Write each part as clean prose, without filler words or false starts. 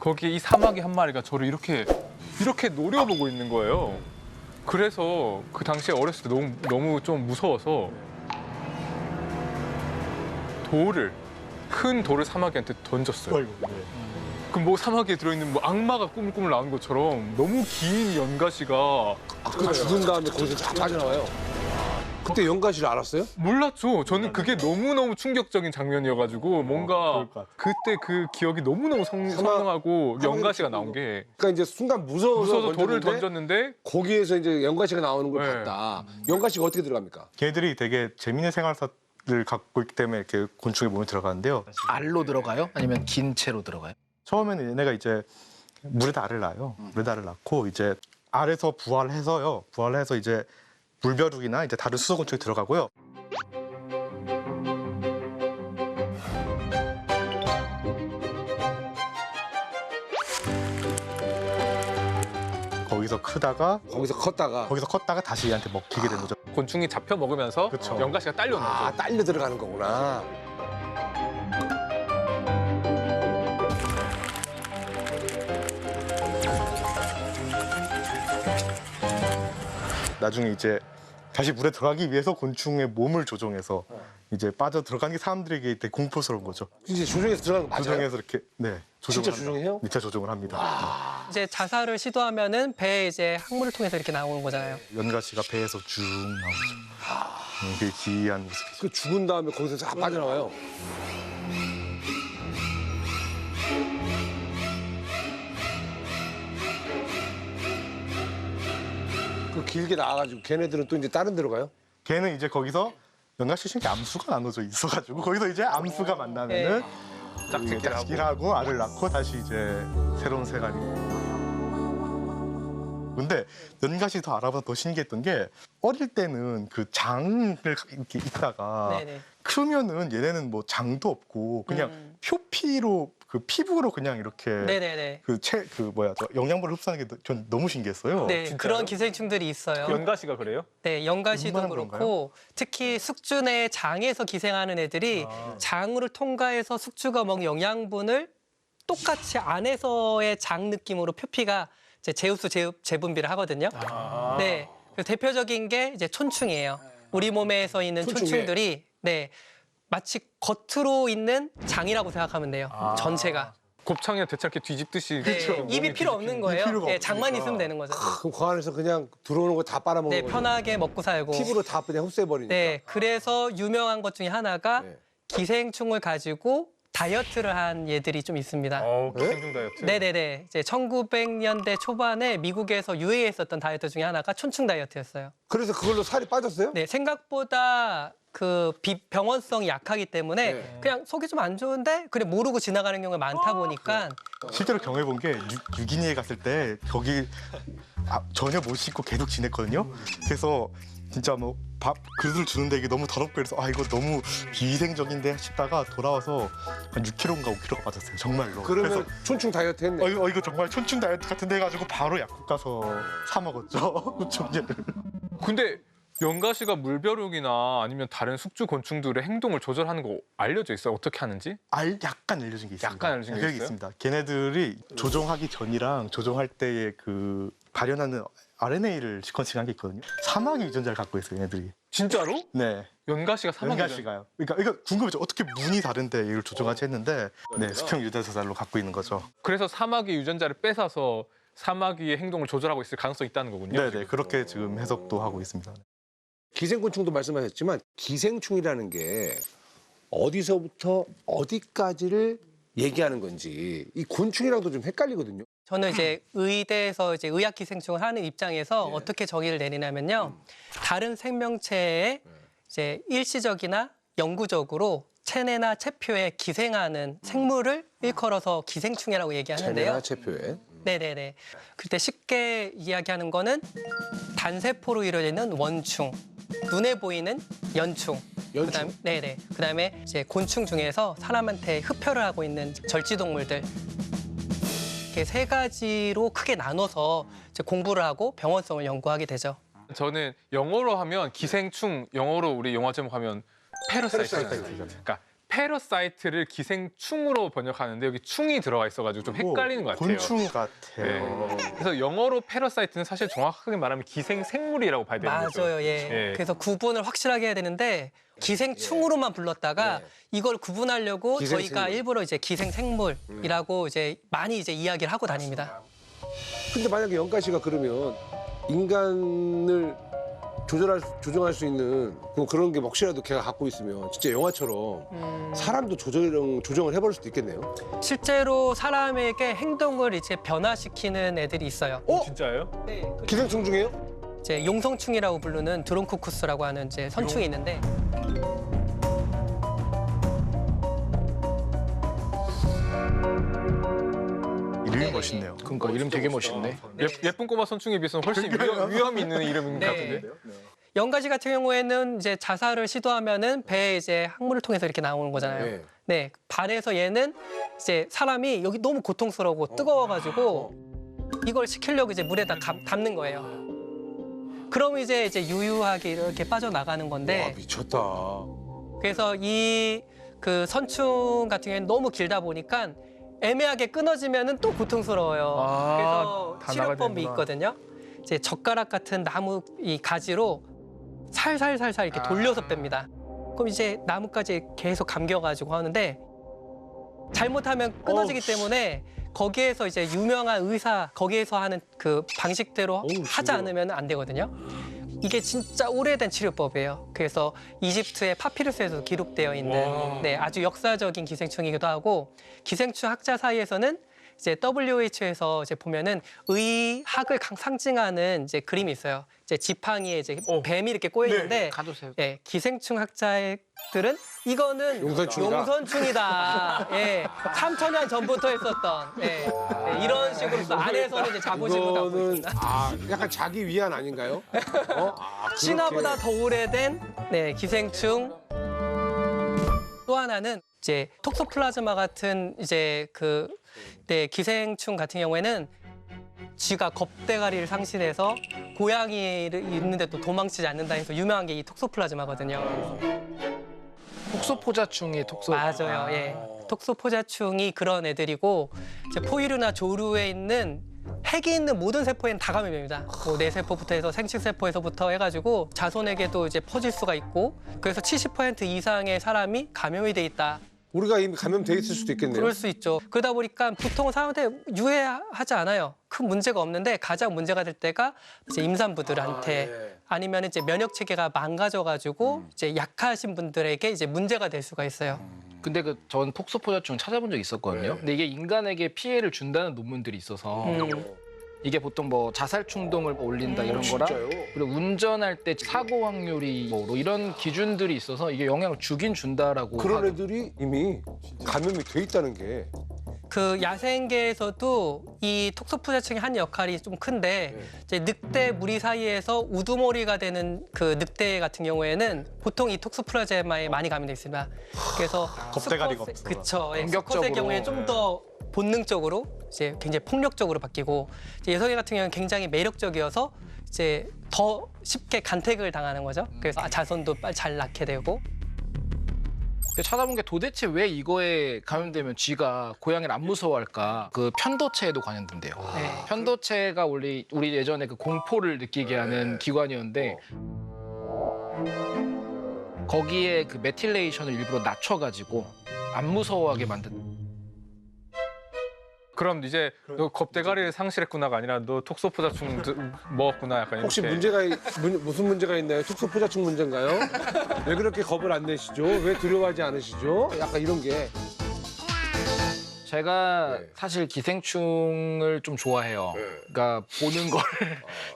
거기에 이 사마귀 한 마리가 저를 이렇게 노려보고 있는 거예요. 그래서 그 당시에 어렸을 때 너무 좀 무서워서 큰 돌을 사마귀한테 던졌어요. 그럼 뭐 사마귀에 들어있는 뭐 악마가 꾸물꾸물 나오는 것처럼 너무 긴 연가시가 그 죽은 다음에 거기서 쫙 빠져나와요. 그때 연가시를 알았어요? 몰랐죠. 저는 그게 너무너무 충격적인 장면이어가지고 뭔가 그때 그 기억이 너무너무 선명하고 연가시가 나온 게 그러니까 이제 순간 무서워서 돌을 던졌는데 거기에서 이제 연가시가 나오는 걸 네. 봤다. 연가시가 어떻게 들어갑니까? 걔들이 되게 재밌는 생활사를 갖고 있기 때문에 이렇게 곤충의 몸에 들어가는데요. 알로 들어가요? 아니면 긴 채로 들어가요? 처음에는 얘네가 이제 물에다 알을 낳아요. 물에다 알을 낳고 이제 알에서 부화를 해서 이제 물벼룩이나 이제 다른 수소곤충이 들어가고요. 거기서 크다가 거기서 컸다가 다시 얘한테 먹히게 되는 거죠. 곤충이 잡혀 먹으면서 그쵸. 연가시가 딸려오는 거죠. 아, 딸려 들어가는 거구나. 나중에 이제 다시 물에 들어가기 위해서 곤충의 몸을 조종해서 이제 빠져 들어가는 게 사람들에게 되게 공포스러운 거죠. 이제 조종해서 들어가는 거 맞아요? 조종해서 이렇게 진짜 합니다. 조종해요? 진짜 조종을 합니다. 이제 자살을 시도하면은 배에 이제 항문을 통해서 이렇게 나오는 거잖아요. 연가시가 배에서 쭉 나오죠. 되게 기이한 모습이죠. 그 죽은 다음에 거기서 쫙 빠져나와요. 그 길게 나와가지고 걔네들은 또 이제 다른 데로 가요? 걔는 이제 거기서 연가시 신께 암수가 나눠져 있어가지고 거기서 이제 암수가 만나면은 짝짓기를 하고 알을 낳고 다시 이제 새로운 생활이. 근데 연가시 더 알아보다 더 신기했던 게 어릴 때는 그 장을 이렇게 있다가 네네. 크면은 얘네는 뭐 장도 없고 그냥 표피로 그 피부로 그냥 이렇게 네네네. 영양분을 흡수하는 게 전 너무 신기했어요. 네, 그런 기생충들이 있어요. 연가시가 그래요? 네, 연가시도 얼마나 그렇고 그런가요? 특히 숙주의 장에서 기생하는 애들이 장으로 통과해서 숙주가 먹는 영양분을 똑같이 안에서의 장 느낌으로 표피가 이제 제우스 재분비를 하거든요. 네, 그래서 대표적인 게 이제 촌충이에요. 우리 몸에서 있는 촌충이. 촌충들이 마치 겉으로 있는 장이라고 생각하면 돼요. 전체가. 곱창이나 대창게 뒤집듯이 네, 입이 필요 없는 거예요. 필요가 네, 장만 없으니까. 있으면 되는 거죠. 그럼 그 안에서 그냥 들어오는 거 다 빨아먹는 네, 거죠? 편하게 먹고 살고. 피부로 다 그냥 흡수해버리니까. 네, 그래서 유명한 것 중에 하나가 네. 기생충을 가지고 다이어트를 한 얘들이 좀 있습니다. 기생충 다이어트. 네네네. 이제 1900년대 초반에 미국에서 유행했었던 다이어트 중에 하나가 촌충 다이어트였어요. 그래서 그걸로 살이 빠졌어요? 네, 생각보다 그 병원성이 약하기 때문에 네. 그냥 속이 좀 안 좋은데 그래 모르고 지나가는 경우가 많다 보니까 실제로 경험해본 게 유기니에 갔을 때 거기 전혀 못 씻고 계속 지냈거든요. 그래서 진짜 뭐 밥 그릇을 주는데 이게 너무 더럽고 그래서 이거 너무 비위생적인데 싶다가 돌아와서 한 6kg인가 5kg가 빠졌어요. 정말로. 그러면 촌충 다이어트 했네. 이거 정말 촌충 다이어트 같은데 해가지고 바로 약국 가서 사 먹었죠. 촌제를. 근데 연가시가 물벼룩이나 아니면 다른 숙주 곤충들의 행동을 조절하는 거 알려져 있어요? 어떻게 하는지? 약간 알려진 게 있습니다. 약간 알려진 게 여기 있어요? 있습니다. 걔네들이 조종하기 전이랑 조종할 때의 그 발현하는 RNA를 시퀀싱한 게 있거든요. 사마귀 유전자를 갖고 있어요, 얘네들이. 진짜로? 네. 연가시가 사마귀 연가시가요. 그러니까 궁금했죠. 어떻게 문이 다른데 이걸 조종하지 했는데 수평 유전자로 갖고 있는 거죠. 그래서 사마귀 유전자를 뺏어서 사마귀의 행동을 조절하고 있을 가능성이 있다는 거군요. 네네. 그렇게 지금 해석도 하고 있습니다. 기생곤충도 말씀하셨지만 기생충이라는 게 어디서부터 어디까지를 얘기하는 건지 이 곤충이랑도 좀 헷갈리거든요. 저는 이제 의대에서 이제 의학 기생충을 하는 입장에서 어떻게 정의를 내리냐면요. 다른 생명체에 이제 일시적이나 영구적으로 체내나 체표에 기생하는 생물을 일컬어서 기생충이라고 얘기하는데요. 체내나 체표에. 네네네. 그때 쉽게 이야기하는 거는 단세포로 이루어지는 원충, 눈에 보이는 연충. 연충. 네네. 그다음에 이제 곤충 중에서 사람한테 흡혈을 하고 있는 절지동물들. 이렇게 세 가지로 크게 나눠서 이제 공부를 하고 병원성을 연구하게 되죠. 저는 영어로 하면 기생충, 영어로 우리 영화 제목 하면 패러사이트. 그러니까 패러사이트를 기생충으로 번역하는데 여기 충이 들어가 있어가지고 좀 헷갈리는 것 같아요. 곤충 같아요. 네. 그래서 영어로 패러사이트는 사실 정확하게 말하면 기생생물이라고 봐야 되는 거죠. 맞아요. 예. 예. 그래서 구분을 확실하게 해야 되는데 기생충으로만 불렀다가 이걸 구분하려고 기생생물. 저희가 일부러 이제 기생생물이라고 이제 많이 이제 이야기를 하고 다닙니다. 근데 만약에 영가 씨가 그러면 인간을 조정할 수 있는 그런 게 혹시라도 걔가 갖고 있으면 진짜 영화처럼 사람도 조정을 해버릴 수도 있겠네요. 실제로 사람에게 행동을 이제 변화시키는 애들이 있어요. 진짜요? 네. 기생충 중에요? 이제 용성충이라고 부르는 드론코쿠스라고 하는 이제 선충이 있는데 이름이 멋있네요. 그러니까 이름 되게 멋있네. 예쁜 꼬마 선충에 비해서는 훨씬 위험이 있는 이름인 것 같은데. 연가지 같은 경우에는 이제 자살을 시도하면은 배에 이제 항문을 통해서 이렇게 나오는 거잖아요. 네. 네. 반해서 얘는 이제 사람이 여기 너무 고통스러우고 뜨거워가지고 이걸 식히려고 이제 물에다 담는 거예요. 그럼 이제 유유하게 이렇게 빠져나가는 건데 와 미쳤다. 그래서 이 그 선충 같은 경우에는 너무 길다 보니까 애매하게 끊어지면은 또 고통스러워요. 그래서 다 치료법이 나가야 있거든요. 이제 젓가락 같은 나무 이 가지로 살살살살 이렇게 돌려서 뺍니다. 그럼 이제 나뭇가지에 계속 감겨가지고 하는데 잘못하면 끊어지기 때문에 거기에서 이제 유명한 의사 거기에서 하는 그 방식대로 하지 않으면 안 되거든요. 이게 진짜 오래된 치료법이에요. 그래서 이집트의 파피루스에서 기록되어 있는 네, 아주 역사적인 기생충이기도 하고 기생충 학자 사이에서는 이제 WHO에서 이제 보면은 의학을 상징하는 이제 그림이 있어요. 이제 지팡이에 이제 뱀이 이렇게 꼬여 있는데 가두세요. 예, 기생충 학자들은 이거는 용선충이다. 예, 3,000년 전부터 했었던 예, 예, 이런 식으로 또 안에서는 이제 자부심을 갖고 이거는 있습니다. 약간 자기 위안 아닌가요? 신화보다 더 오래된 네, 기생충. 또 하나는 이제 톡소플라즈마 같은 이제 그 네, 기생충 같은 경우에는 쥐가 겁대가리를 상실해서 고양이를 있는데 또 도망치지 않는다 해서 유명한 게 이 톡소플라즈마거든요. 톡소포자충이 톡소. 맞아요. 예. 톡소포자충이 그런 애들이고 이제 포유류나 조류에 있는 핵이 있는 모든 세포에는 다 감염이 됩니다. 뭐 뇌세포부터 해서 생식세포에서부터 해가지고 자손에게도 이제 퍼질 수가 있고 그래서 70% 이상의 사람이 감염이 돼 있다. 우리가 이미 감염돼 있을 수도 있겠네요. 그럴 수 있죠. 그러다 보니까 보통 사람한테 유해하지 않아요. 큰 문제가 없는데 가장 문제가 될 때가 이제 임산부들한테 아니면 이제 면역 체계가 망가져가지고 이제 약하신 분들에게 이제 문제가 될 수가 있어요. 근데 전 톡소포자충 찾아본 적 있었거든요. 근데 이게 인간에게 피해를 준다는 논문들이 있어서 이게 보통 뭐 자살 충동을 올린다 이런 거랑 그리고 운전할 때 사고 확률이 뭐 이런 기준들이 있어서 이게 영향을 주긴 준다라고 그런 애들이 이미 감염이 돼 있다는 게 그 야생계에서도 이 톡소포자충이 한 역할이 좀 큰데 이제 늑대 무리 사이에서 우두머리가 되는 그 늑대 같은 경우에는 보통 이 톡소플라즈마에 많이 감염돼 있습니다. 그래서 겁대가리가 수컷의- 없어서. 그쵸. 예, 공격적으로. 수컷의 경우에 좀 더 본능적으로 이제 굉장히 폭력적으로 바뀌고 이제 여성의 같은 경우는 굉장히 매력적이어서 이제 더 쉽게 간택을 당하는 거죠. 그래서 자손도 빨리 잘 낳게 되고. 근데 찾아본 게 도대체 왜 이거에 감염되면 쥐가 고양이를 안 무서워할까? 그 편도체에도 관련된대요. 네. 편도체가 우리 예전에 그 공포를 느끼게 하는 기관이었는데 거기에 그 메틸레이션을 일부러 낮춰가지고 안 무서워하게 만든. 그럼 이제 너 겁대가리를 상실했구나가 아니라 너 톡소포자충 먹었구나 약간 혹시 이렇게. 무슨 문제가 있나요? 톡소포자충 문제인가요? 왜 그렇게 겁을 안 내시죠? 왜 두려워하지 않으시죠? 약간 이런 게 제가 네. 사실 기생충을 좀 좋아해요. 그러니까 보는 걸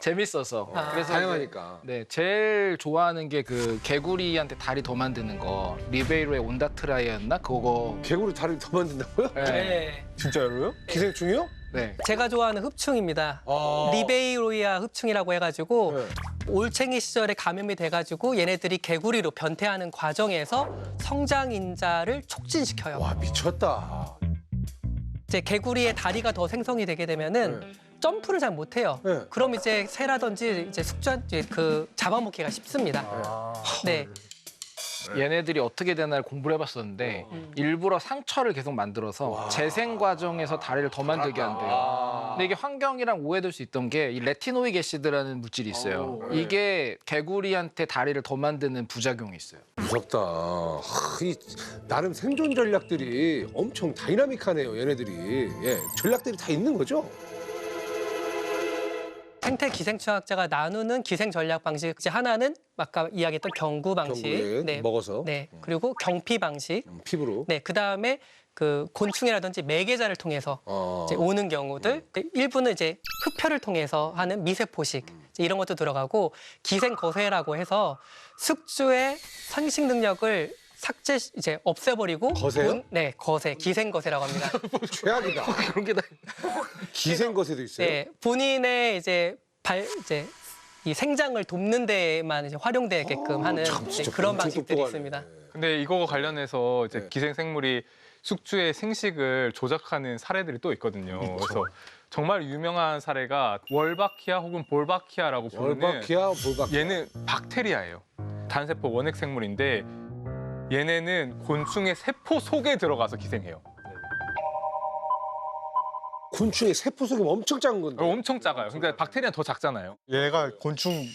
재밌어서. 그래서 다양하니까. 네, 제일 좋아하는 게 그 개구리한테 다리 더 만드는 거. 리베이로의 온다트라이였나? 그거. 개구리 다리 더 만든다고요? 네. 네. 진짜로요? 기생충이요? 네. 제가 좋아하는 흡충입니다. 리베이로이아 흡충이라고 해가지고 네. 올챙이 시절에 감염이 돼가지고 얘네들이 개구리로 변태하는 과정에서 성장인자를 촉진시켜요. 와 미쳤다. 이제 개구리의 다리가 더 생성이 되게 되면은 점프를 잘 못해요. 네. 그럼 이제 새라든지 이제 그 잡아먹기가 쉽습니다. 네. 얘네들이 어떻게 되나를 공부를 해봤었는데 일부러 상처를 계속 만들어서 재생 과정에서 다리를 더 만들게 한대요. 근데 이게 환경이랑 오해될 수 있던 게 이 레티노이드 애시드라는 물질이 있어요. 이게 개구리한테 다리를 더 만드는 부작용이 있어요. 무섭다. 나름 생존 전략들이 엄청 다이나믹하네요, 얘네들이. 예, 전략들이 다 있는 거죠? 생태 기생충학자가 나누는 기생 전략 방식 중에 하나는 아까 이야기했던 경구 방식, 경구에 먹어서 네, 그리고 경피 방식, 피부로. 네, 그 다음에 그 곤충이라든지 매개자를 통해서 이제 오는 경우들, 일부는 이제 흡혈을 통해서 하는 미세포식 이제 이런 것도 들어가고 기생 거세라고 해서 숙주의 생식 능력을 삭제 이제 없애버리고 거세요? 네, 거세, 기생 거세라고 합니다. 최악이다. 그런 게 다 기생거세도 있어요. 네, 본인의 이제 이제 이 생장을 돕는 데에만 이제 활용되게끔 하는 참, 이제 진짜 그런 엄청 방식들이 똑똑하네. 있습니다. 근데 이거 관련해서 이제 네. 기생생물이 숙주의 생식을 조작하는 사례들이 또 있거든요. 그래서 정말 유명한 사례가 월바키아 혹은 볼바키아라고 부르는 월바키아, 볼바키아. 얘는 박테리아예요. 단세포 원핵 생물인데 얘네는 곤충의 세포 속에 들어가서 기생해요. 곤충의 세포 속이 엄청 작은 건데. 엄청 작아요. 근데 박테리아는 더 작잖아요. 얘가 곤충이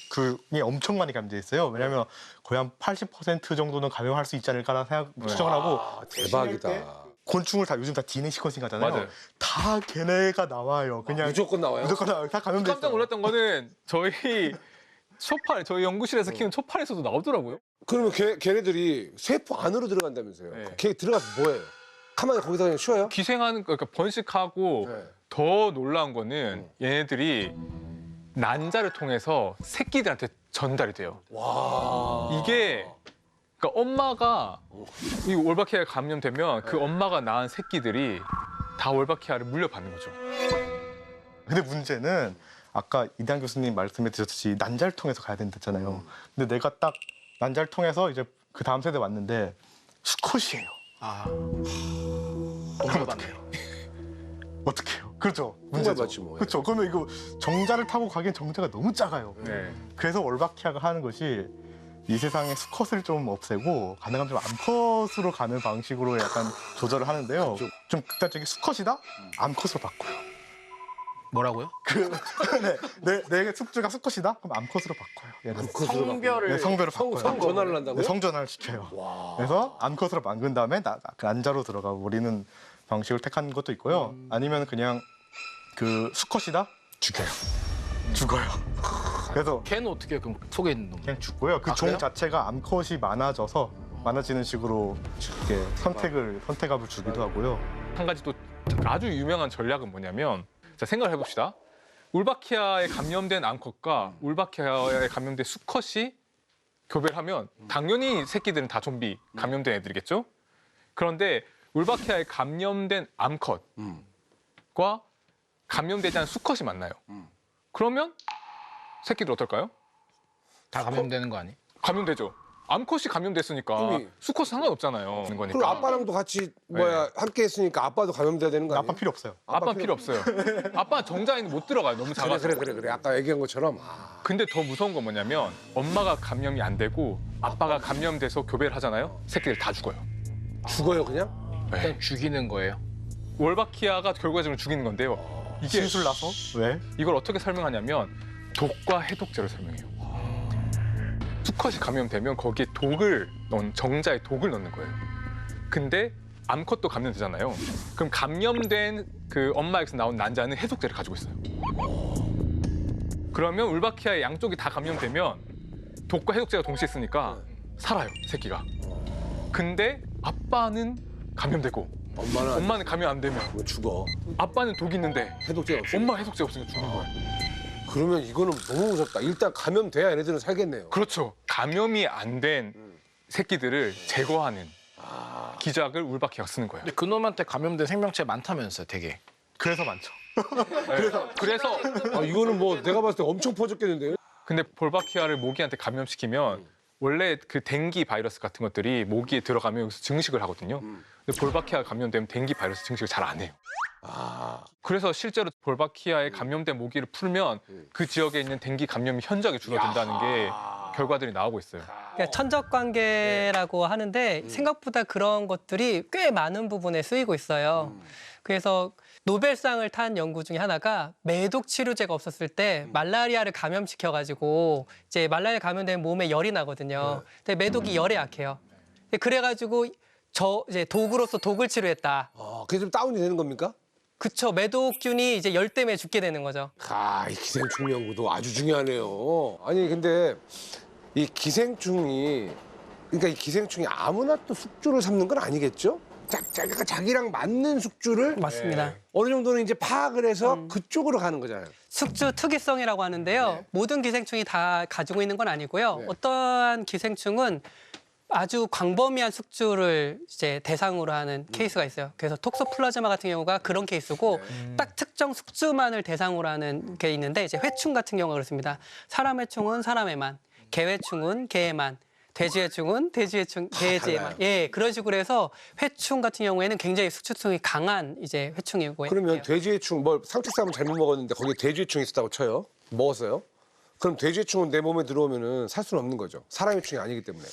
엄청 많이 감지돼 있어요. 왜냐하면 거의 한 80% 정도는 감염할 수 있지 않을까라는 추정을 하고 대박이다. 곤충을 다 요즘 다 DNA 시퀀싱 하잖아요. 맞아요. 다 걔네가 나와요. 그냥 무조건 나와요? 무조건 나와요. 다 감염돼 깜짝 있어요. 놀랐던 거는 저희 연구실에서 키운 초파에서도 나오더라고요. 그러면 걔네들이 세포 안으로 들어간다면서요? 네. 걔 들어가서 뭐해요? 가만히 거기다 그냥 쉬어요? 기생하는 그러니까 번식하고 네. 더 놀라운 거는 얘네들이 난자를 통해서 새끼들한테 전달이 돼요. 와. 이게 그러니까 엄마가 이 월바키아에 감염되면 그 엄마가 낳은 새끼들이 다 월바키아를 물려받는 거죠. 근데 문제는 아까 이대한 교수님 말씀해 주셨듯이 난자를 통해서 가야 된다잖아요. 근데 내가 딱 난자를 통해서 이제 그 다음 세대 왔는데 수컷이에요. 너무 열받네요. 어떡해요? 그렇죠. 문제죠. 맞지 뭐. 그렇죠. 그러면 이거 정자를 타고 가기엔 정자가 너무 작아요. 네. 그래서 월바키아가 하는 것이 이 세상에 수컷을 좀 없애고 가능하면 좀 암컷으로 가는 방식으로 약간 조절을 하는데요. 좀 극단적인 수컷이다? 암컷으로 바꿔요. 뭐라고요? 내 숙주가 수컷이다? 그럼 암컷으로 바꿔요. 얘를. 성별을 네, 성별을 바꿔요. 성 전환을 한다고요? 네, 성전환을 시켜요. 그래서 암컷으로 만든 다음에 그 난자로 들어가 버리는 방식을 택한 것도 있고요. 아니면 그냥 그 수컷이다? 죽어요. 그래서 걔는 어떻게 해요? 그럼 속에 있는 놈? 그냥 죽고요. 그 아, 종 그래요? 자체가 암컷이 많아지는 식으로 이렇게 선택압을 주기도 하고요. 한 가지 또 아주 유명한 전략은 뭐냐면 자 생각을 해봅시다. 울바키아에 감염된 암컷과 울바키아에 감염된 수컷이 교배를 하면 당연히 새끼들은 다 좀비 감염된 애들이겠죠? 그런데 울바키아에 감염된 암컷과 감염되지 않은 수컷이 만나요. 그러면 새끼들 어떨까요? 다 감염되는 거 아니? 감염되죠. 암컷이 감염됐으니까 이미. 수컷은 상관없잖아요. 그런 거니까. 그리고 아빠랑도 같이 함께 했으니까 아빠도 감염돼야 되는 거 아니에요? 아빠 필요 없어요. 아빠는 필요 없어요. 아빠는 정자에는 못 들어가요. 너무 작아서. 그래. 아까 얘기한 것처럼. 근데 더 무서운 건 뭐냐면 엄마가 감염이 안 되고 아빠가 감염돼서 교배를 하잖아요. 새끼들 다 죽어요. 죽어요 그냥? 그냥 죽이는 거예요. 월바키아가 결과적으로 죽이는 건데요. 이게 신술 나서? 왜? 이걸 어떻게 설명하냐면 독과 해독제로 설명해요. 수컷이 감염되면 거기에 정자에 독을 넣는 거예요. 근데 암컷도 감염되잖아요. 그럼 감염된 그 엄마에게서 나온 난자는 해독제를 가지고 있어요. 그러면 울바키아의 양쪽이 다 감염되면 독과 해독제가 동시에 쓰니까 살아요, 새끼가. 근데 아빠는 감염되고 엄마는 감염 안 되면 그거 죽어. 아빠는 독이 있는데 해독제가 없어. 엄마 해독제 없으니까 죽는 거예요. 그러면 이거는 너무 무섭다. 일단 감염돼야 얘네들은 살겠네요. 그렇죠. 감염이 안 된 새끼들을 제거하는 기작을 울바키아가 쓰는 거예요. 근데 그놈한테 감염된 생명체 많다면서요, 되게. 그래서 많죠. 그래서 이거는 뭐 내가 봤을 때 엄청 퍼졌겠는데요? 근데 볼바키아를 모기한테 감염시키면 원래 그 댕기 바이러스 같은 것들이 모기에 들어가면 여기서 증식을 하거든요. 근데 볼바키아가 감염되면 댕기 바이러스 증식을 잘 안 해요. 그래서 실제로 볼바키아에 감염된 모기를 풀면 그 지역에 있는 댕기 감염이 현저하게 줄어든다는 게 결과들이 나오고 있어요. 그러니까 천적 관계라고 하는데 생각보다 그런 것들이 꽤 많은 부분에 쓰이고 있어요. 그래서 노벨상을 탄 연구 중에 하나가 매독 치료제가 없었을 때 말라리아를 감염시켜 가지고 이제 말라리아 감염되면 몸에 열이 나거든요. 근데 매독이 열에 약해요. 그래가지고 이제 독으로서 독을 치료했다. 그게 좀 다운이 되는 겁니까? 그쵸. 매독균이 이제 열 때문에 죽게 되는 거죠. 이 기생충 연구도 아주 중요하네요. 아니 근데 이 기생충이 그러니까 이 기생충이 아무나 또 숙주를 삼는 건 아니겠죠? 그러니까 자기랑 맞는 숙주를 맞습니다. 어느 정도는 이제 파악을 해서 그쪽으로 가는 거잖아요. 숙주 특이성이라고 하는데요. 모든 기생충이 다 가지고 있는 건 아니고요. 어떠한 기생충은 아주 광범위한 숙주를 이제 대상으로 하는 케이스가 있어요. 그래서 톡소플라즈마 같은 경우가 그런 케이스고 딱 특정 숙주만을 대상으로 하는 게 있는데 이제 회충 같은 경우가 그렇습니다. 사람 회충은 사람에만, 개 회충은 개에만, 돼지 회충은 돼지 회충, 돼지에만. 예, 그런 식으로 해서 회충 같은 경우에는 굉장히 숙주성이 강한 이제 회충이고. 그러면 돼지해충 뭐 상추쌈을 잘못 먹었는데 거기에 돼지해충이 있었다고 쳐요. 먹었어요. 그럼 돼지해충은 내 몸에 들어오면은 살 수는 없는 거죠. 사람 해충이 아니기 때문에.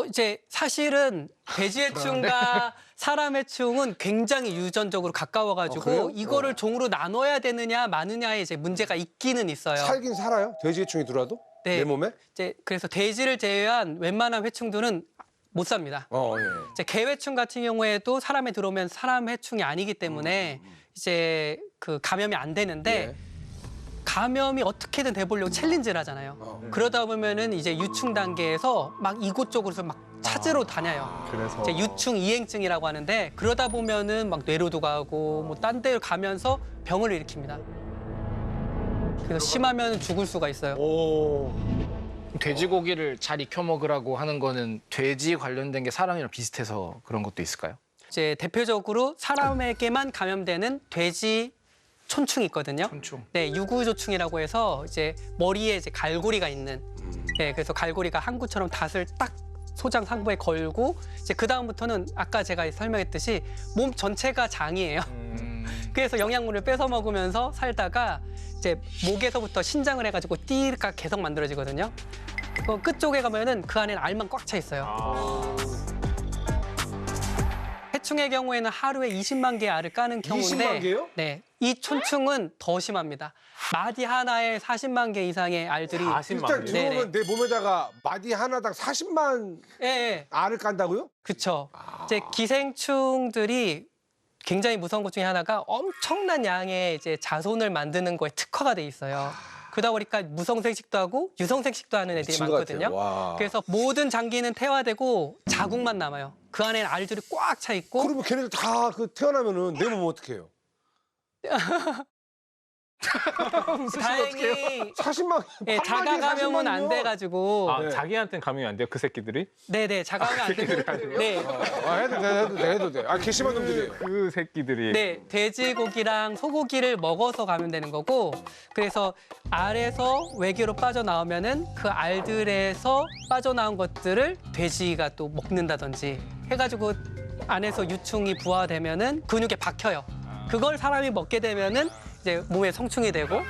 이제 사실은 돼지해충과 사람해충은 굉장히 유전적으로 가까워가지고 그래요? 이거를 종으로 나눠야 되느냐 마느냐에 이제 문제가 있기는 있어요. 살긴 살아요? 돼지해충이 들어와도? 네. 내 몸에? 이제 그래서 돼지를 제외한 웬만한 회충들은 못 삽니다. 예. 이제 개회충 같은 경우에도 사람에 들어오면 사람 해충이 아니기 때문에 이제 그 감염이 안 되는데 예. 감염이 어떻게든 돼보려고 챌린지를 하잖아요. 그러다 보면은 이제 유충 단계에서 막 이곳저곳에서 막 찾으러 다녀요. 그래서 이제 유충 이행증이라고 하는데 그러다 보면은 막 뇌로도 가고 뭐 딴 데를 가면서 병을 일으킵니다. 그래서 심하면 죽을 수가 있어요. 오. 돼지고기를 잘 익혀 먹으라고 하는 거는 돼지 관련된 게 사람이랑 비슷해서 그런 것도 있을까요? 이제 대표적으로 사람에게만 감염되는 돼지 촌충이 있거든요. 촌충. 네, 유구조충이라고 해서 이제 머리에 이제 갈고리가 있는. 네, 그래서 갈고리가 항구처럼 닷을 딱 소장 상부에 걸고 이제 그 다음부터는 아까 제가 설명했듯이 몸 전체가 장이에요. 그래서 영양분을 뺏어 먹으면서 살다가 이제 목에서부터 신장을 해가지고 띠가 계속 만들어지거든요. 그 끝쪽에 가면은 그 안에는 알만 꽉 차 있어요. 해충의 경우에는 하루에 20만 개의 알을 까는 경우인데 20만 개요? 네, 이 촌충은 더 심합니다. 마디 하나에 40만 개 이상의 알들이 40만 일단 개. 들어오면 내 몸에다가 마디 하나당 40만 예, 예. 알을 깐다고요? 그렇죠. 이제 기생충들이 굉장히 무서운 것 중에 하나가 엄청난 양의 이제 자손을 만드는 거에 특화가 돼 있어요. 그러다 보니까 무성생식도 하고 유성생식도 하는 애들이 미친 것 같아요. 많거든요. 와. 그래서 모든 장기는 태화되고 자국만 남아요. 그 안에는 알들이 꽉 차 있고 그러면 걔네들 다 그 태어나면은 내 몸은 어떻게 해요? 다행히 40만 예, 자가 감염은 안 돼가지고 아, 자기한테는 감염이 안 돼요, 그 새끼들이? 네네 자가면 안 되고 네. 해도 돼. 개심한 놈들이에요. 그 새끼들이. 네, 돼지고기랑 소고기를 먹어서 감염되는 거고 그래서 알에서 외계로 빠져나오면은 그 알들에서 빠져나온 것들을 돼지가 또 먹는다든지 해가지고 안에서 유충이 부화되면은 근육에 박혀요. 그걸 사람이 먹게 되면은 이제 몸에 성충이 되고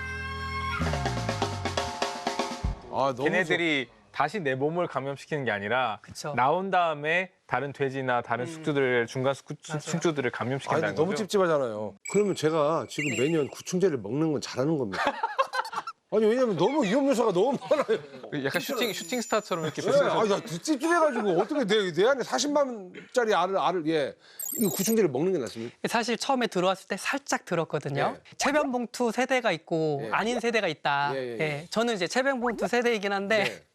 너무 걔네들이 다시 내 몸을 감염시키는 게 아니라 그쵸. 나온 다음에 다른 돼지나 다른 숙주들 중간 숙주들을 아니, 감염시킨다는 너무 거죠. 찝찝하잖아요. 그러면 제가 지금 매년 구충제를 먹는 건 잘하는 겁니다. 아니 왜냐면 너무 위험 요소가 너무 많아요. 약간 슈팅 스타처럼 이렇게 네, 나 찝찝해가지고 어떻게 내 안에 40만짜리 알을 이거 구충제를 먹는 게 낫습니까? 사실 처음에 들어왔을 때 살짝 들었거든요. 예. 체변봉투 세대가 있고 예. 아닌 세대가 있다. 예. 예, 저는 이제 체변봉투 세대이긴 한데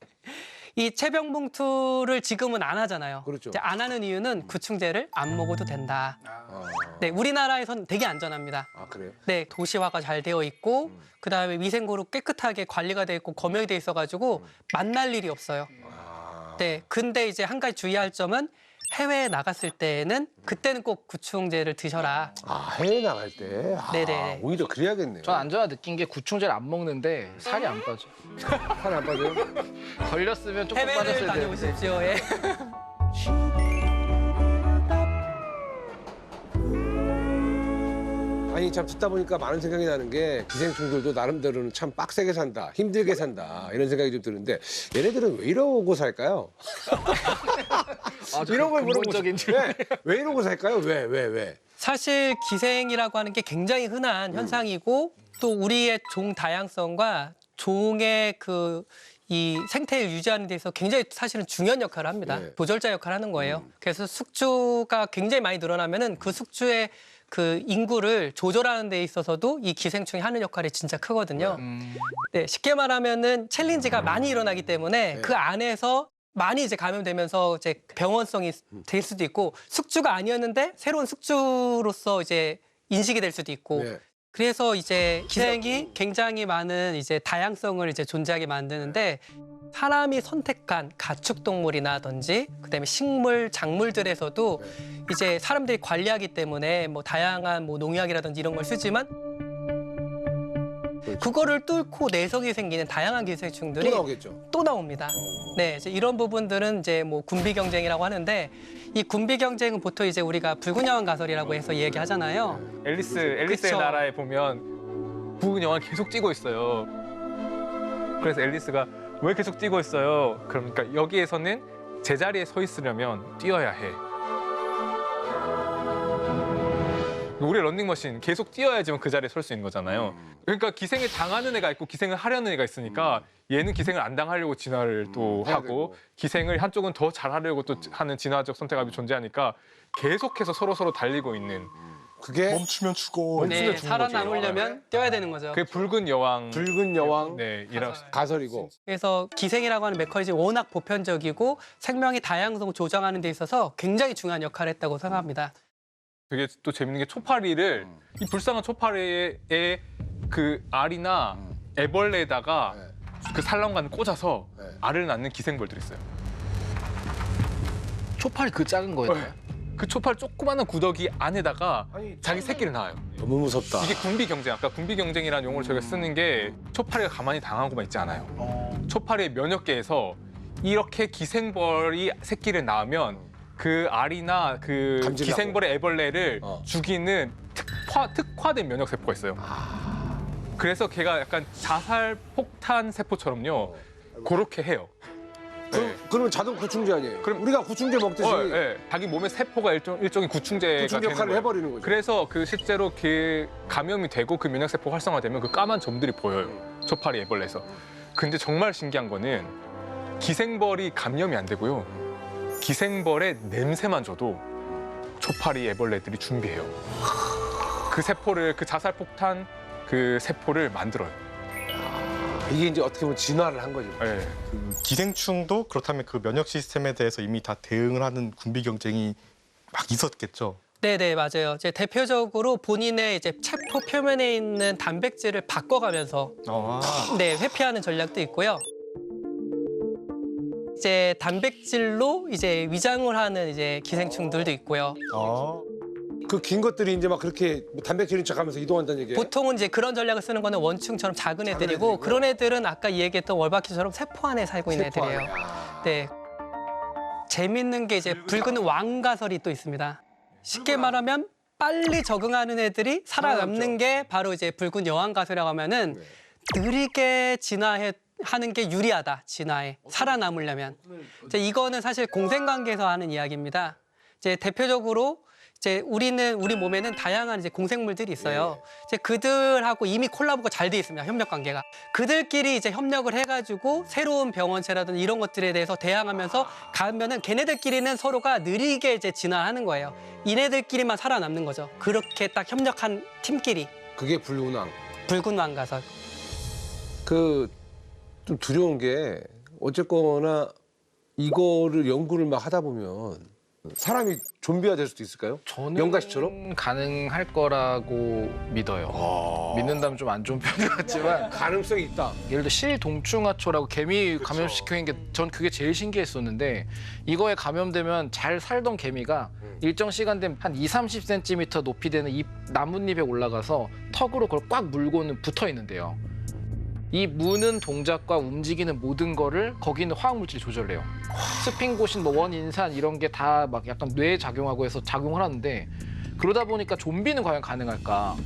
이 체병봉투를 지금은 안 하잖아요. 그렇죠. 이제 안 하는 이유는 구충제를 안 먹어도 된다. 네, 우리나라에선 되게 안전합니다. 그래요? 네, 도시화가 잘 되어 있고 그다음에 위생구로 깨끗하게 관리가 돼 있고 검역이 돼 있어가지고 만날 일이 없어요. 네, 근데 이제 한 가지 주의할 점은 해외에 나갔을 때는 그때는 꼭 구충제를 드셔라. 해외 나갈 때? 네네. 오히려 그래야겠네요. 전 안전하 느낀 게 구충제를 안 먹는데 살이 안 빠져. 살이 안 빠져요? 걸렸으면 조금 해외를 빠졌을 텐데. 다녀오십시오. 예. 아니 참 듣다 보니까 많은 생각이 나는 게 기생충들도 나름대로는 참 빡세게 산다, 힘들게 산다 이런 생각이 좀 드는데 얘네들은 왜 이러고 살까요? 이런 걸 물어보고 근본적인 질문. 왜 이러고 살까요? 왜? 사실 기생이라고 하는 게 굉장히 흔한 현상이고 또 우리의 종 다양성과 종의 이 생태를 유지하는 데 있어서 굉장히 사실은 중요한 역할을 합니다. 네. 보절자 역할을 하는 거예요. 그래서 숙주가 굉장히 많이 늘어나면은 그 숙주의 그 인구를 조절하는 데 있어서도 이 기생충이 하는 역할이 진짜 크거든요. 네, 쉽게 말하면은 챌린지가 많이 일어나기 때문에 그 안에서 많이 이제 감염되면서 이제 병원성이 될 수도 있고 숙주가 아니었는데 새로운 숙주로서 이제 인식이 될 수도 있고 네. 그래서 이제 기생이 굉장히 많은 이제 다양성을 이제 존재하게 만드는데 사람이 선택한 가축동물이나든지 그다음에 식물, 작물들에서도 이제 사람들이 관리하기 때문에 뭐 다양한 뭐 농약이라든지 이런 걸 쓰지만 그거를 뚫고 내성이 생기는 다양한 기생충들이 또 나오겠죠. 또 나옵니다. 네, 이제 이런 부분들은 이제 뭐 군비 경쟁이라고 하는데 이 군비 경쟁은 보통 이제 우리가 붉은 여왕 가설이라고 해서 얘기하잖아요. 앨리스의 그쵸. 나라에 보면 붉은 여왕이 계속 뛰고 있어요. 그래서 앨리스가 왜 계속 뛰고 있어요? 그러니까 여기에서는 제자리에 서 있으려면 뛰어야 해. 우리 런닝머신 계속 뛰어야지만 그 자리에 설 수 있는 거잖아요. 그러니까 기생을 당하는 애가 있고 기생을 하려는 애가 있으니까 얘는 기생을 안 당하려고 진화를 또 해야 하고 되고. 기생을 한쪽은 더 잘하려고 또 하는 진화적 선택압이 존재하니까 계속해서 서로 달리고 있는 그게 멈추면 죽어. 네, 살아남으려면 뛰어야 되는 거죠. 그게 붉은 여왕. 붉은 여왕 네, 이라 가설이고 그래서 기생이라고 하는 메커니즘이 워낙 보편적이고 생명의 다양성을 조정하는 데 있어서 굉장히 중요한 역할을 했다고 생각합니다. 되게 또 재밌는 게 초파리를 이 불쌍한 초파리의 그 알이나 애벌레에다가 그 산란관 꽂아서 네. 알을 낳는 기생벌들이 있어요. 초파리 그 작은 거예요? 그 초파리 조그마한 구더기 안에다가 자기 새끼를 낳아요. 너무 무섭다. 이게 군비 경쟁, 아까 군비 경쟁이라는 용어를 저희가 쓰는 게 초파리가 가만히 당하고만 있지 않아요. 초파리의 면역계에서 이렇게 기생벌이 새끼를 낳으면 그 알이나 그 감질나고. 기생벌의 애벌레를 죽이는 특화된 면역 세포가 있어요. 그래서 걔가 약간 자살 폭탄 세포처럼요. 그렇게 해요. 네. 그러면 자동 구충제 아니에요? 그럼 우리가 구충제 먹듯이 네. 자기 몸의 세포가 일종의 구충제가 구충 되는 역할을 거예요. 해버리는 거죠. 그래서 그 실제로 그 감염이 되고 그 면역세포 활성화되면 그 까만 점들이 보여요. 초파리 애벌레에서. 근데 정말 신기한 거는 기생벌이 감염이 안 되고요. 기생벌의 냄새만 줘도 초파리 애벌레들이 준비해요. 그 세포를, 그 자살폭탄 그 세포를 만들어요. 이게 이제 어떻게 보면 진화를 한 거죠. 네. 기생충도 그렇다면 그 면역 시스템에 대해서 이미 다 대응을 하는 군비 경쟁이 막 있었겠죠. 네네 맞아요. 이제 대표적으로 본인의 이제 체포 표면에 있는 단백질을 바꿔가면서 네 회피하는 전략도 있고요. 이제 단백질로 이제 위장을 하는 이제 기생충들도 있고요. 그 긴 것들이 이제 막 그렇게 단백질인 척하면서 이동한다는 얘기예요. 보통은 이제 그런 전략을 쓰는 거는 원충처럼 작은 애들이고 그런 애들은 아까 얘기했던 월바퀴처럼 세포 안에 살고 있는 세포 애들이에요. 안에. 네. 재밌는 게 이제 붉은 왕가설이 또 있습니다. 쉽게 말하면 빨리 적응하는 애들이 살아남는 게 바로 이제 붉은 여왕가설이라고 하면은 느리게 진화하는 게 유리하다, 진화에. 살아남으려면. 이제 이거는 사실 공생관계에서 하는 이야기입니다. 이제 대표적으로 이제 우리 몸에는 다양한 이제 공생물들이 있어요. 이제 그들하고 이미 콜라보가 잘 돼 있습니다. 협력 관계가. 그들끼리 이제 협력을 해가지고 새로운 병원체라든지 이런 것들에 대해서 대항하면서 가면은 걔네들끼리는 서로가 느리게 이제 진화하는 거예요. 이네들끼리만 살아남는 거죠. 그렇게 딱 협력한 팀끼리. 그게 붉은 왕. 붉은 왕가설. 그 좀 두려운 게 어쨌거나 이거를 연구를 막 하다 보면 사람이 좀비화 될 수도 있을까요? 저는 명가시처럼? 가능할 거라고 믿어요. 믿는다면 좀 안 좋은 표현 같지만 가능성이 있다. 예를 들어 실동충하초라고 개미 감염시키는 게 전 그게 제일 신기했었는데 이거에 감염되면 잘 살던 개미가 일정 시간 되면 한 20-30cm 높이 되는 잎 나뭇잎에 올라가서 턱으로 그걸 꽉 물고는 붙어 있는데요. 이 무는 동작과 움직이는 모든 거를 거기 있는 화학물질이 조절해요. 스핑고신, 뭐 원인산 이런 게 다 막 약간 뇌에 작용하고 해서 작용을 하는데 그러다 보니까 좀비는 과연 가능할까?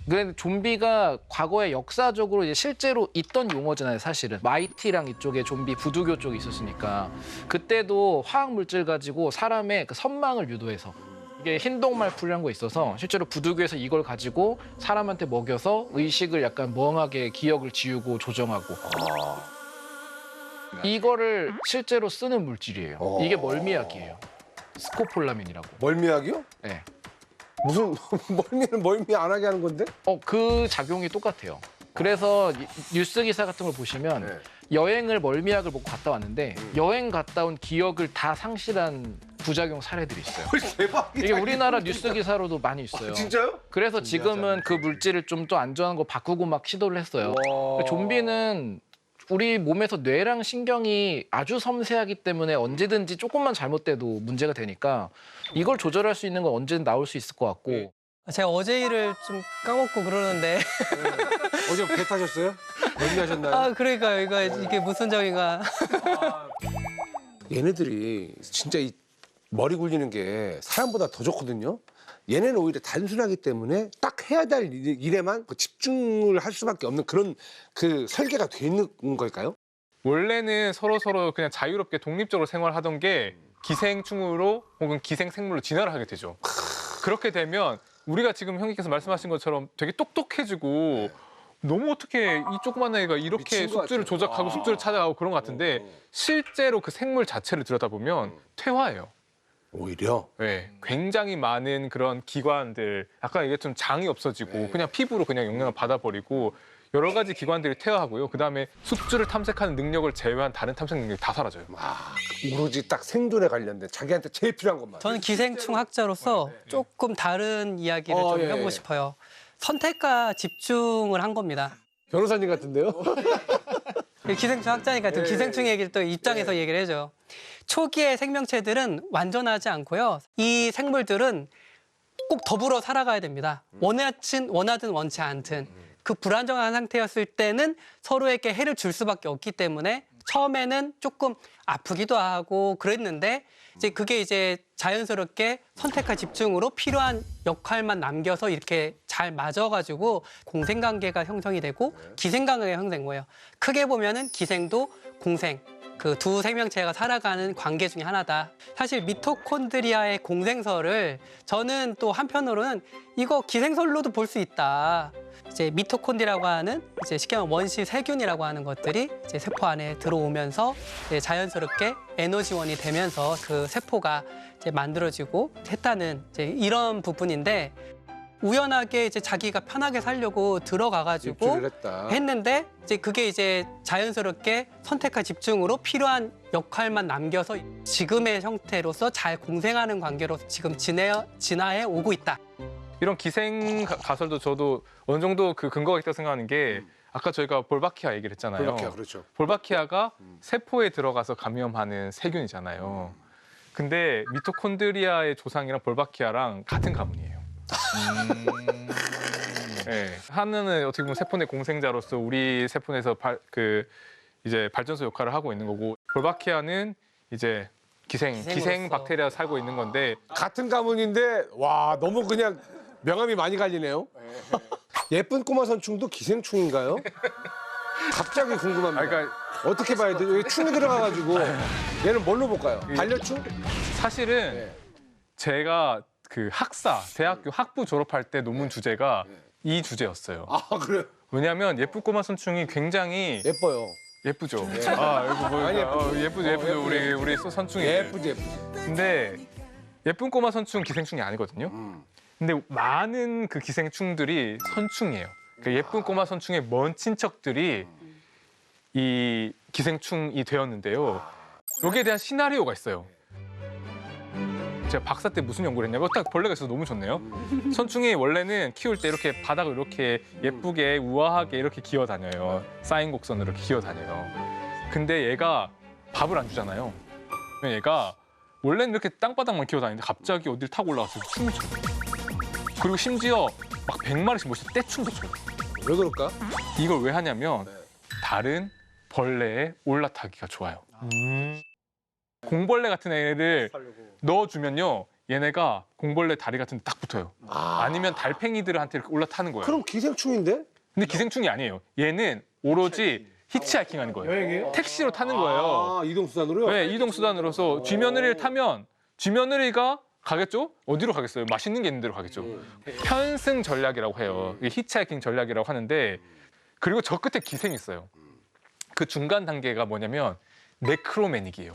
그런데 좀비가 과거에 역사적으로 이제 실제로 있던 용어잖아요, 사실은. 마이티랑 이쪽에 좀비 부두교 쪽에 있었으니까. 그때도 화학 물질 가지고 사람의 그 선망을 유도해서 이게 흰동말풀이라는 거 있어서 실제로 부두교에서 이걸 가지고 사람한테 먹여서 의식을 약간 멍하게 기억을 지우고 조정하고. 이거를 실제로 쓰는 물질이에요. 이게 멀미약이에요. 스코폴라민이라고. 멀미약이요? 네. 무슨 멀미는 멀미 안 하게 하는 건데? 그 작용이 똑같아요. 그래서 뉴스 기사 같은 걸 보시면 네. 여행을 멀미약을 먹고 갔다 왔는데 여행 갔다 온 기억을 다 상실한 부작용 사례들이 있어요. 대박이다. 이게 우리나라 뉴스 기사로도 많이 있어요. 진짜요? 그래서 지금은 그 물질을 좀 더 안전한 거 바꾸고 막 시도를 했어요. 좀비는 우리 몸에서 뇌랑 신경이 아주 섬세하기 때문에 언제든지 조금만 잘못돼도 문제가 되니까 이걸 조절할 수 있는 건 언제든 나올 수 있을 것 같고. 제가 어제 일을 좀 까먹고 그러는데 어제 배 타셨어요? 멀미하셨나요? 그러니까 이게 무슨 적인가. 얘네들이 진짜 이 머리 굴리는 게 사람보다 더 좋거든요. 얘네는 오히려 단순하기 때문에 딱 해야 될 일에만 집중을 할 수밖에 없는 그런 그 설계가 돼 있는 걸까요? 원래는 서로 그냥 자유롭게 독립적으로 생활하던 게 기생충으로 혹은 기생생물로 진화를 하게 되죠. 그렇게 되면 우리가 지금 형님께서 말씀하신 것처럼 되게 똑똑해지고 너무 어떻게 이 조그만 애가 이렇게 미친 것 숙주를 같아요. 조작하고 숙주를 찾아가고 그런 것 같은데 실제로 그 생물 자체를 들여다보면 퇴화예요. 오히려 네, 굉장히 많은 그런 기관들, 아까 얘기했던 장이 없어지고 그냥 피부로 그냥 영향을 받아버리고 여러 가지 기관들이 퇴화하고요. 그다음에 숙주를 탐색하는 능력을 제외한 다른 탐색 능력이 다 사라져요. 오로지 딱 생존에 관련된 자기한테 제일 필요한 것만. 저는 기생충 학자로서 조금 다른 이야기를 좀 해보고 싶어요. 선택과 집중을 한 겁니다. 변호사님 같은데요? 기생충 학자니까 좀 기생충 얘기를 또 입장에서 얘기를 해줘. 초기의 생명체들은 완전하지 않고요. 이 생물들은 꼭 더불어 살아가야 됩니다. 원하든 원치 않든. 그 불안정한 상태였을 때는 서로에게 해를 줄 수밖에 없기 때문에 처음에는 조금 아프기도 하고 그랬는데 그게 이제 자연스럽게 선택과 집중으로 필요한 역할만 남겨서 이렇게 잘 맞아가지고 공생관계가 형성이 되고 기생관계가 형성된 거예요. 크게 보면은 기생도 공생, 그 두 생명체가 살아가는 관계 중에 하나다. 사실 미토콘드리아의 공생설을 저는 또 한편으로는 이거 기생설로도 볼 수 있다. 이제 미토콘드리아라고 하는 이제 쉽게 말하면 원시 세균이라고 하는 것들이 이제 세포 안에 들어오면서 이제 자연스럽게 에너지원이 되면서 그 세포가 이제 만들어지고 했다는 이제 이런 부분인데 우연하게 이제 자기가 편하게 살려고 들어가가지고 입주를 했다. 했는데 이제 그게 이제 자연스럽게 선택과 집중으로 필요한 역할만 남겨서 지금의 형태로서 잘 공생하는 관계로 지금 진화해 오고 있다. 이런 기생 가설도 저도 어느 정도 그 근거가 있다고 생각하는 게 아까 저희가 볼바키아 얘기를 했잖아요. 볼바키아, 그렇죠. 볼바키아가 세포에 들어가서 감염하는 세균이잖아요. 근데 미토콘드리아의 조상이랑 볼바키아랑 같은 가문이에요. 네. 하나는 어떻게 보면 세포 내 공생자로서 우리 세포 내에서 이제 발전소 역할을 하고 있는 거고 볼바키아는 이제 기생 박테리아 살고 있는 건데 같은 가문인데 와 너무 그냥 명암이 많이 갈리네요. 예쁜 꼬마 선충도 기생충인가요? 갑자기 궁금합니다. 그러니까 어떻게 봐야 돼요? 여기 충이 들어가가지고 얘는 뭘로 볼까요? 반려충? 사실은 제가 그 대학교 학부 졸업할 때 논문 주제가 이 주제였어요. 아 그래요? 왜냐하면 예쁜 꼬마 선충이 굉장히 예뻐요. 예쁘죠. 이거 뭐 많이 예쁘죠. 우리 선충이. 예쁘지. 근데 예쁜 꼬마 선충 기생충이 아니거든요. 근데 많은 그 기생충들이 선충이에요. 그러니까 예쁜 꼬마 선충의 먼 친척들이 이 기생충이 되었는데요. 여기에 대한 시나리오가 있어요. 제가 박사 때 무슨 연구를 했냐고 딱 벌레가 있어서 너무 좋네요. 선충이 원래는 키울 때 이렇게 바닥을 이렇게 예쁘게 우아하게 이렇게 기어다녀요. 쌓인 곡선으로 이렇게 기어다녀요. 근데 얘가 밥을 안 주잖아요. 얘가 원래는 이렇게 땅바닥만 기어다니는데 갑자기 어딜 타고 올라가서 춤을 춰요. 그리고 심지어 막 100마리씩 모여서 떼춤도 춰요. 왜 그럴까? 이걸 왜 하냐면 다른 벌레에 올라타기가 좋아요. 공벌레 같은 애를 넣어주면요. 얘네가 공벌레 다리 같은 데 딱 붙어요. 아니면 달팽이들한테 이렇게 올라타는 거예요. 그럼 기생충인데? 근데 기생충이 아니에요. 얘는 오로지 히치하이킹 하는 거예요. 여행이에요? 택시로 타는 거예요. 아, 이동수단으로요? 네, 이동수단으로서 쥐며느리를 타면 쥐며느리가 가겠죠? 어디로 가겠어요? 맛있는 게 있는 데로 가겠죠. 편승 전략이라고 해요. 이게 히치하이킹 전략이라고 하는데 그리고 저 끝에 기생이 있어요. 그 중간 단계가 뭐냐면 네크로매닉이에요.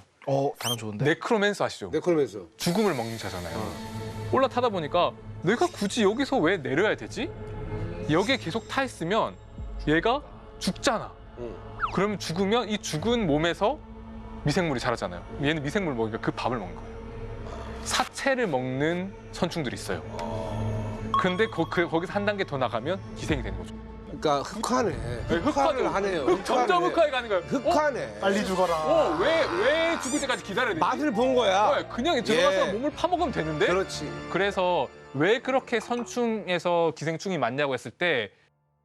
단어 좋은데. 네크로맨서 아시죠? 네크로맨서. 죽음을 먹는 자잖아요. 올라타다 보니까 내가 굳이 여기서 왜 내려야 되지? 여기에 계속 타 있으면 얘가 죽잖아. 그러면 죽으면 이 죽은 몸에서 미생물이 자라잖아요. 얘는 미생물 먹으니까 그 밥을 먹는 거예요. 사체를 먹는 선충들이 있어요. 근데 거기서 한 단계 더 나가면 기생이 되는 거죠. 그러니까 흑화네. 흑화를 하네요. 점점 흑화해 가는 거예요. 흑화네. 빨리 죽어라. 왜 죽을 때까지 기다려야 되지? 맛을 본 거야. 그냥 들어가서 예. 몸을 파먹으면 되는데? 그렇지. 그래서 왜 그렇게 선충에서 기생충이 많냐고 했을 때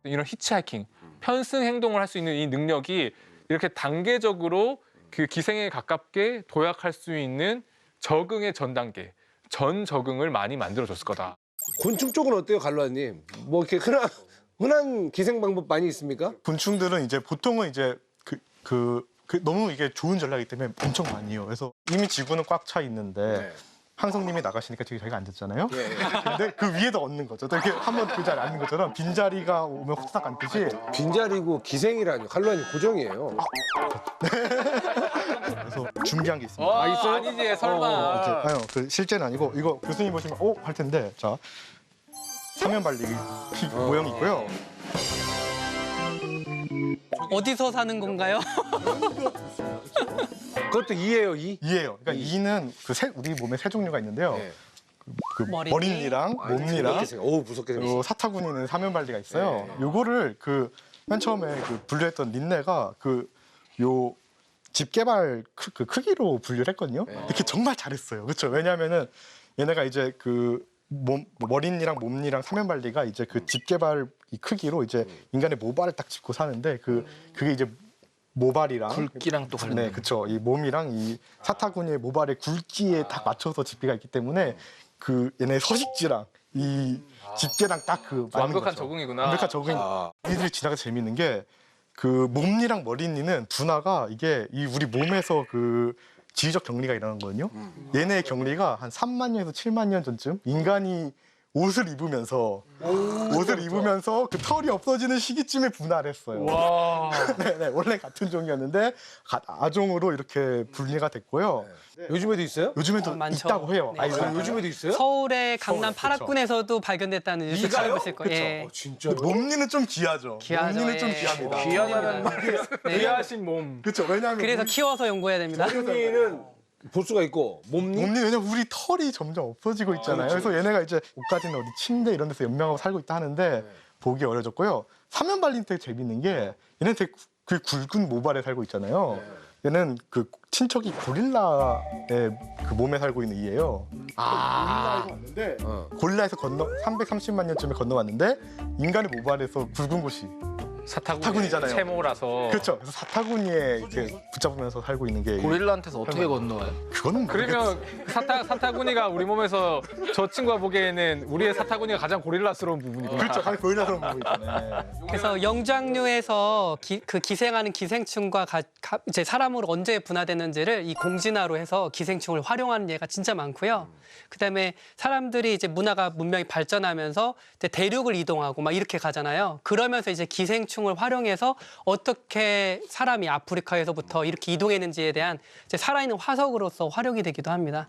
이런 히치하이킹, 편승 행동을 할 수 있는 이 능력이 이렇게 단계적으로 그 기생에 가깝게 도약할 수 있는 적응의 전 단계, 전 적응을 많이 만들어줬을 거다. 곤충 쪽은 어때요, 갈로아님? 뭐 이렇게 흔한 기생 방법 많이 있습니까? 곤충들은 이제 보통은 이제 너무 이게 좋은 전략이기 때문에 엄청 많이 해요. 그래서 이미 지구는 꽉 차 있는데 항성님이 나가시니까 지금 저희가 앉았잖아요. 근데 그 위에도 얻는 거죠. 또 이렇게 한번 그 자리에 앉는 것처럼 빈자리가 오면 확 앉듯이. 빈자리고 기생이라뇨. 갈로아님 고정이에요. 그래서 준비한 게 있습니다. 있어요? 아니지, 설마. 아니요, 실제는 아니고 이거 교수님 보시면 할 텐데 자 사면발리 모형이 있고요. 어디서 사는 건가요? 그것도 이예요, 이? 이예요. 그러니까 이는 우리 몸에 세 종류가 있는데요. 네. 그 머리니? 머리니랑 몸니랑 무섭게 그리고 생겼어. 사타구니는 사면발리가 있어요. 요거를 맨 처음에 분류했던 린네가 요 집게발 그 크기로 분류를 했거든요. 이렇게 정말 잘했어요. 그렇죠? 왜냐하면은 얘네가 이제 머리니랑 몸니랑 사면발리가 이제 그 집게발 이 크기로 이제 인간의 모발을 딱 짚고 사는데 그게 이제 모발이랑 굵기랑 또 관련된. 네, 그렇죠. 이 몸이랑 이 사타구니의 모발의 굵기에 딱 맞춰서 집게가 있기 때문에 얘네 서식지랑 이 집게랑 딱 완벽한 적응이구나. 완벽한 적응이. 이들이 지나가서 재밌는 게 몸니랑 머리니는 분화가 이게 우리 몸에서 지휘적 격리가 일어나는 거거든요. 얘네의 격리가 한 3만 년에서 7만 년 전쯤 인간이 옷을 입으면서 그 털이 없어지는 시기쯤에 분화를 했어요. 와. 네, 원래 같은 종이었는데 아종으로 이렇게 분리가 됐고요. 요즘에도 있어요? 요즘에도 많죠. 있다고 해요. 네. 요즘에도 있어요? 서울의 강남 서울, 파락군에서도 발견됐다는 뉴스 이가요? 찾아보실 거예요. 예. 진짜. 몸니는 좀 귀하죠. 귀하죠, 몸니는 좀 예. 귀합니다. 귀하다는 말이 네. 귀하신 몸. 그렇죠. 왜냐하면 그래서 키워서 연구해야 됩니다. 몸니는 볼 수가 있고 몸니? 왜냐면 우리 털이 점점 없어지고 있잖아요. 그래서 얘네가 이제 옷가지는 어디 침대 이런 데서 연명하고 살고 있다 하는데 보기 어려졌고요. 사면발리는 되게 재밌는 게 얘는 되게 굵은 모발에 살고 있잖아요. 얘는 친척이 고릴라의 몸에 살고 있는 이예요. 고릴라에서 왔는데 고릴라에서 330만 년쯤에 건너왔는데 인간의 모발에서 굵은 곳이 사타구니잖아요. 채모라서. 그렇죠. 그래서 사타구니에 이렇게 붙잡으면서 살고 있는 게 고릴라한테서 어떻게 건너와요? 그거는 그러면 사타구니가 우리 몸에서 저 친구가 보기에는 우리의 사타구니가 가장 고릴라스러운 부분이구나. 그렇죠. 가장 고릴라스러운 부분이잖아요. 그래서 영장류에서 기생하는 기생충과 이제 사람으로 언제 분화되는지를 이 공진화로 해서 기생충을 활용하는 예가 진짜 많고요. 그다음에 사람들이 이제 문명이 발전하면서 이제 대륙을 이동하고 막 이렇게 가잖아요. 그러면서 이제 기생충을 활용해서 어떻게 사람이 아프리카에서부터 이렇게 이동했는지에 대한 이제 살아있는 화석으로서 활용이 되기도 합니다.